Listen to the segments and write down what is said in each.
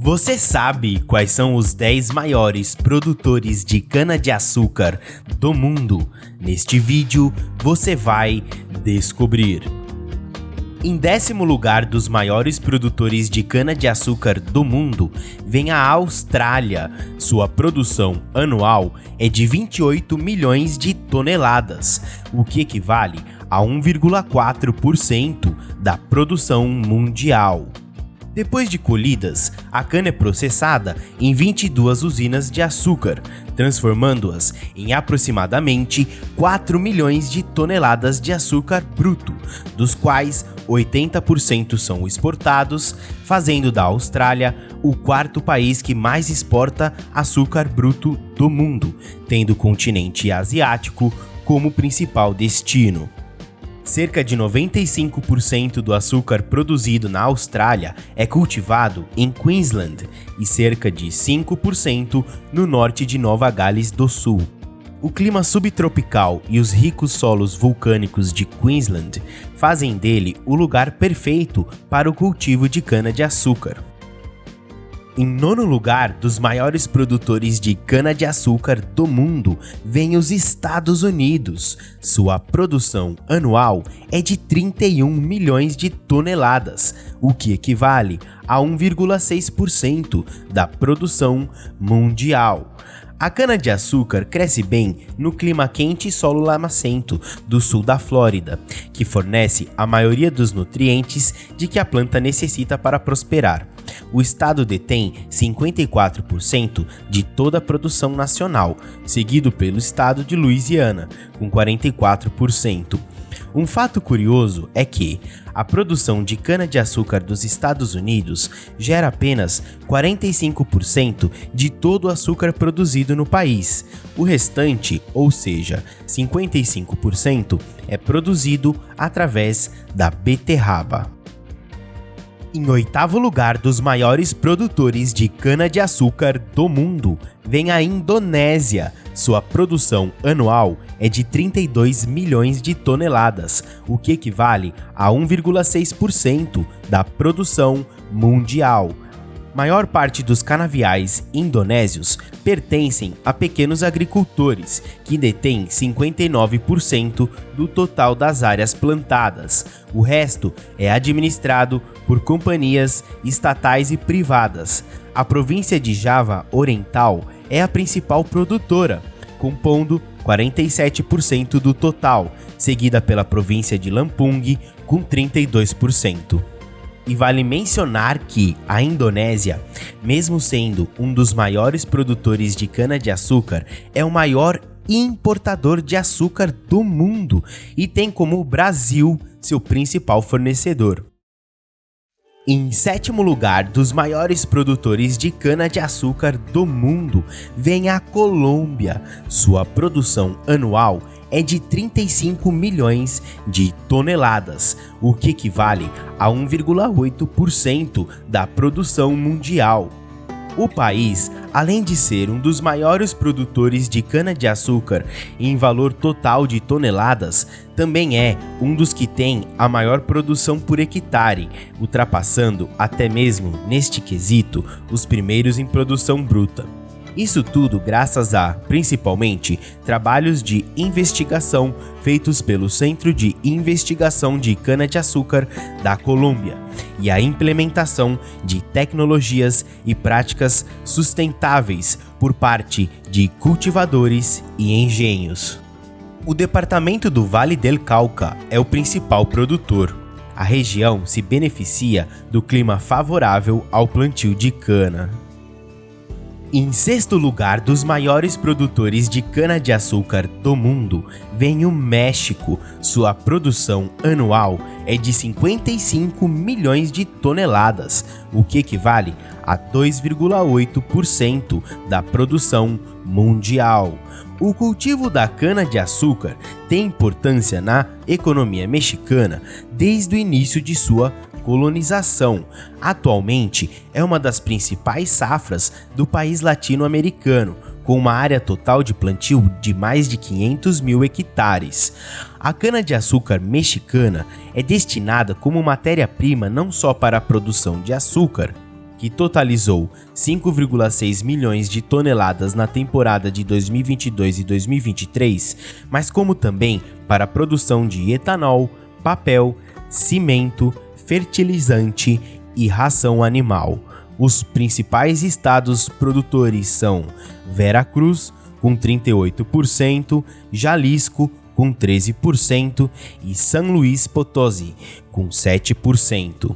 Você sabe quais são os 10 maiores produtores de cana-de-açúcar do mundo? Neste vídeo você vai descobrir. Em 10º lugar dos maiores produtores de cana-de-açúcar do mundo vem a Austrália. Sua produção anual é de 28 milhões de toneladas, o que equivale a 1,4% da produção mundial. Depois de colhidas, a cana é processada em 22 usinas de açúcar, transformando-as em aproximadamente 4 milhões de toneladas de açúcar bruto, dos quais 80% são exportados, fazendo da Austrália o quarto país que mais exporta açúcar bruto do mundo, tendo o continente asiático como principal destino. Cerca de 95% do açúcar produzido na Austrália é cultivado em Queensland e cerca de 5% no norte de Nova Gales do Sul. O clima subtropical e os ricos solos vulcânicos de Queensland fazem dele o lugar perfeito para o cultivo de cana-de-açúcar. Em 9º lugar dos maiores produtores de cana-de-açúcar do mundo vem os Estados Unidos. Sua produção anual é de 31 milhões de toneladas, o que equivale a 1,6% da produção mundial. A cana-de-açúcar cresce bem no clima quente e solo lamacento do sul da Flórida, que fornece a maioria dos nutrientes de que a planta necessita para prosperar. O estado detém 54% de toda a produção nacional, seguido pelo estado de Louisiana, com 44%. Um fato curioso é que a produção de cana-de-açúcar dos Estados Unidos gera apenas 45% de todo o açúcar produzido no país. O restante, ou seja, 55%, é produzido através da beterraba. Em 8º lugar dos maiores produtores de cana-de-açúcar do mundo vem a Indonésia. Sua produção anual é de 32 milhões de toneladas, o que equivale a 1,6% da produção mundial. Maior parte dos canaviais indonésios pertencem a pequenos agricultores, que detêm 59% do total das áreas plantadas. O resto é administrado por companhias estatais e privadas. A província de Java Oriental é a principal produtora, compondo 47% do total, seguida pela província de Lampung, com 32%. E vale mencionar que a Indonésia, mesmo sendo um dos maiores produtores de cana-de-açúcar, é o maior importador de açúcar do mundo e tem como o Brasil seu principal fornecedor. Em 7º lugar dos maiores produtores de cana-de-açúcar do mundo vem a Colômbia. Sua produção anual é de 35 milhões de toneladas, o que equivale a 1,8% da produção mundial. O país, além de ser um dos maiores produtores de cana-de-açúcar em valor total de toneladas, também é um dos que tem a maior produção por hectare, ultrapassando até mesmo, neste quesito, os primeiros em produção bruta. Isso tudo graças a, principalmente, trabalhos de investigação feitos pelo Centro de Investigação de Cana-de-Açúcar da Colômbia e a implementação de tecnologias e práticas sustentáveis por parte de cultivadores e engenhos. O departamento do Vale del Cauca é o principal produtor. A região se beneficia do clima favorável ao plantio de cana. Em 6º lugar dos maiores produtores de cana-de-açúcar do mundo vem o México. Sua produção anual é de 55 milhões de toneladas, o que equivale a 2,8% da produção mundial. O cultivo da cana-de-açúcar tem importância na economia mexicana desde o início de sua colonização. Atualmente é uma das principais safras do país latino-americano, com uma área total de plantio de mais de 500 mil hectares. A cana-de-açúcar mexicana é destinada como matéria-prima não só para a produção de açúcar, que totalizou 5,6 milhões de toneladas na temporada de 2022 e 2023, mas como também para a produção de etanol, papel, cimento, fertilizante e ração animal. Os principais estados produtores são Veracruz, com 38%, Jalisco, com 13%, e São Luís Potosí, com 7%.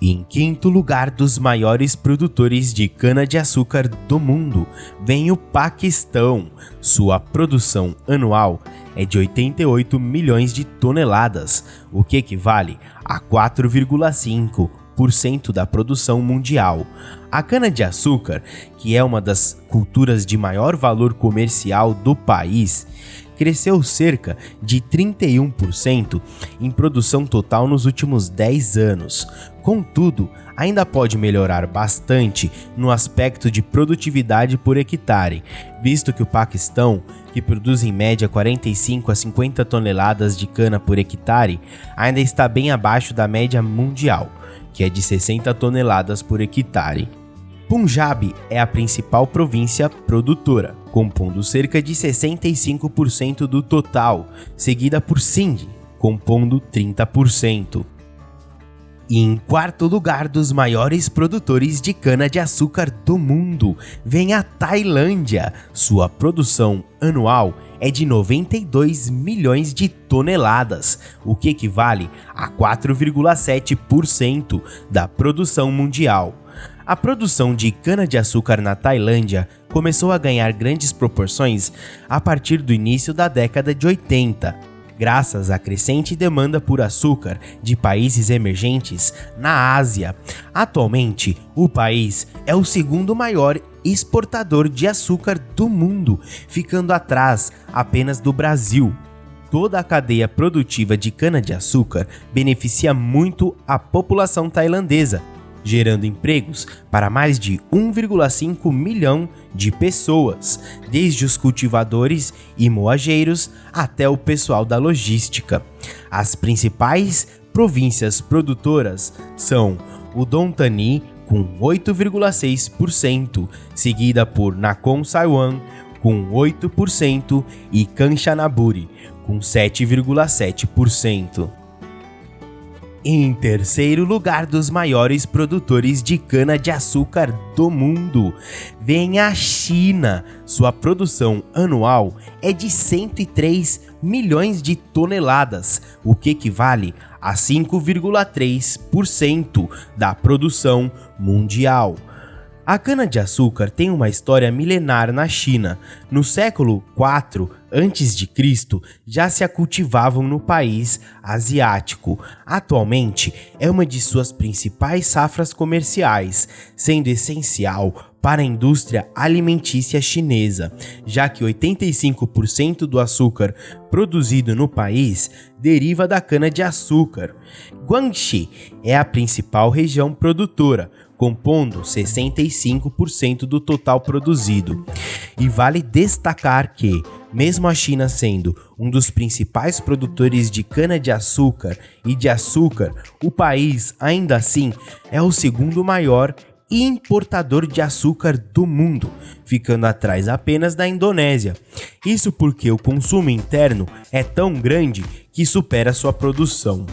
Em quinto lugar dos maiores produtores de cana-de-açúcar do mundo, vem o Paquistão. Sua produção anual é de 88 milhões de toneladas, o que equivale a 4,5% da produção mundial. A cana-de-açúcar, que é uma das culturas de maior valor comercial do país, cresceu cerca de 31% em produção total nos últimos 10 anos. Contudo, ainda pode melhorar bastante no aspecto de produtividade por hectare, visto que o Paquistão, que produz em média 45 a 50 toneladas de cana por hectare, ainda está bem abaixo da média mundial, que é de 60 toneladas por hectare. Punjab é a principal província produtora, compondo cerca de 65% do total, seguida por Sindh, compondo 30%. E em quarto lugar dos maiores produtores de cana-de-açúcar do mundo, vem a Tailândia. Sua produção anual é de 92 milhões de toneladas, o que equivale a 4,7% da produção mundial. A produção de cana-de-açúcar na Tailândia começou a ganhar grandes proporções a partir do início da década de 80, graças à crescente demanda por açúcar de países emergentes na Ásia. Atualmente, o país é o segundo maior exportador de açúcar do mundo, ficando atrás apenas do Brasil. Toda a cadeia produtiva de cana-de-açúcar beneficia muito a população tailandesa, gerando empregos para mais de 1,5 milhão de pessoas, desde os cultivadores e moageiros até o pessoal da logística. As principais províncias produtoras são Udon Thani, com 8,6%, seguida por Nakhon Sawan, com 8%, e Kanchanaburi, com 7,7%. Em terceiro lugar dos maiores produtores de cana-de-açúcar do mundo, vem a China. Sua produção anual é de 103 milhões de toneladas, o que equivale a 5,3% da produção mundial. A cana-de-açúcar tem uma história milenar na China. No século IV a.C., já se a cultivavam no país asiático. Atualmente, é uma de suas principais safras comerciais, sendo essencial para a indústria alimentícia chinesa, já que 85% do açúcar produzido no país deriva da cana-de-açúcar. Guangxi é a principal região produtora, compondo 65% do total produzido. E vale destacar que, mesmo a China sendo um dos principais produtores de cana-de-açúcar e de açúcar, o país, ainda assim, é o segundo maior importador de açúcar do mundo, ficando atrás apenas da Indonésia. Isso porque o consumo interno é tão grande que supera sua produção.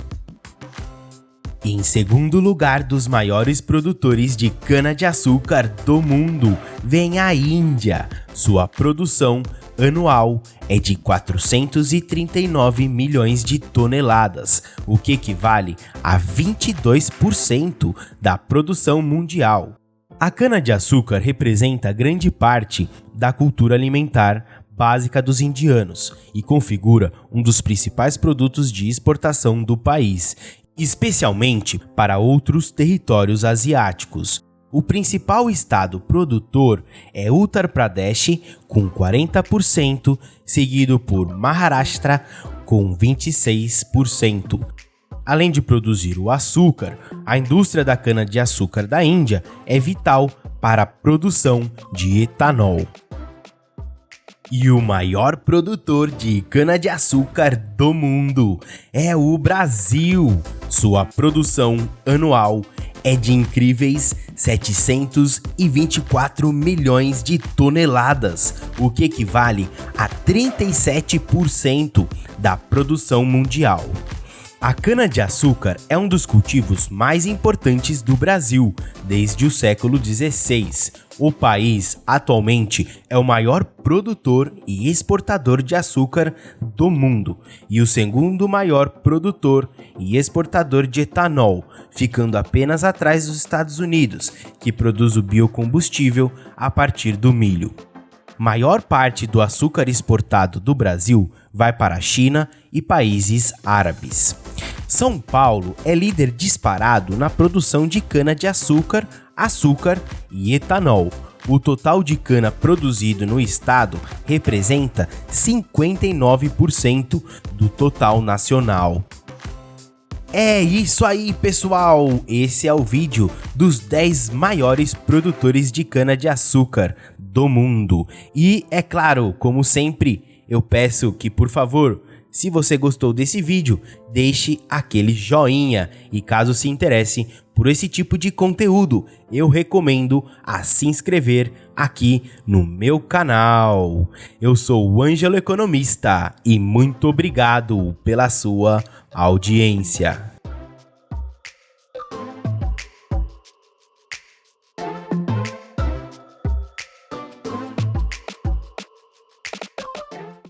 Em segundo lugar dos maiores produtores de cana-de-açúcar do mundo, vem a Índia. Sua produção anual é de 439 milhões de toneladas, o que equivale a 22% da produção mundial. A cana-de-açúcar representa grande parte da cultura alimentar básica dos indianos e configura um dos principais produtos de exportação do país, especialmente para outros territórios asiáticos. O principal estado produtor é Uttar Pradesh, com 40%, seguido por Maharashtra, com 26%. Além de produzir o açúcar, a indústria da cana-de-açúcar da Índia é vital para a produção de etanol. E o maior produtor de cana-de-açúcar do mundo é o Brasil. Sua produção anual é de incríveis 724 milhões de toneladas, o que equivale a 37% da produção mundial. A cana-de-açúcar é um dos cultivos mais importantes do Brasil desde o século XVI. O país atualmente é o maior produtor e exportador de açúcar do mundo e o segundo maior produtor e exportador de etanol, ficando apenas atrás dos Estados Unidos, que produz o biocombustível a partir do milho. Maior parte do açúcar exportado do Brasil vai para a China e países árabes. São Paulo é líder disparado na produção de cana-de-açúcar, açúcar e etanol. O total de cana produzido no estado representa 59% do total nacional. É isso aí, pessoal! Esse é o vídeo dos 10 maiores produtores de cana-de-açúcar do mundo. E, é claro, como sempre, eu peço que, por favor, se você gostou desse vídeo, deixe aquele joinha. E caso se interesse por esse tipo de conteúdo, eu recomendo a se inscrever aqui no meu canal. Eu sou o Ângelo Economista e muito obrigado pela sua audiência.